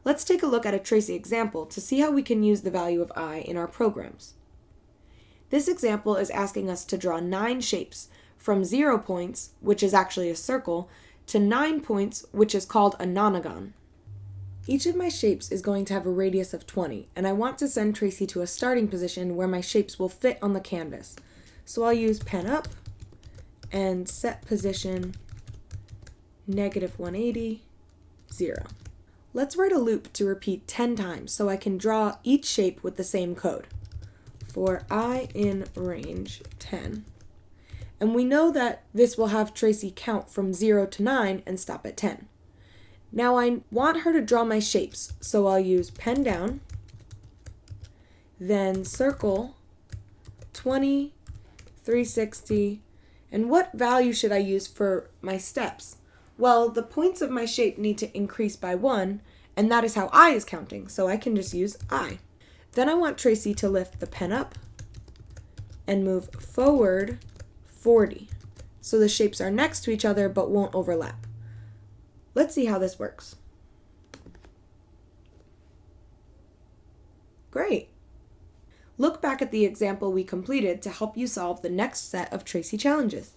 Let's take a look at a Tracy example to see how we can use the value of I in our programs. This example is asking us to draw 9 shapes from 0 points, which is actually a circle, to 9 points, which is called a nonagon. Each of my shapes is going to have a radius of 20, and I want to send Tracy to a starting position where my shapes will fit on the canvas. So I'll use pen up and set position -180, 0. Let's write a loop to repeat 10 times so I can draw each shape with the same code. For I in range 10. And we know that this will have Tracy count from 0 to 9 and stop at 10. Now I want her to draw my shapes, so I'll use pen down, then circle 20, 360, and what value should I use for my steps? Well, the points of my shape need to increase by 1, and that is how I is counting, so I can just use I. Then I want Tracy to lift the pen up and move forward 40, so the shapes are next to each other but won't overlap. Let's see how this works. Great! Look back at the example we completed to help you solve the next set of Tracy challenges.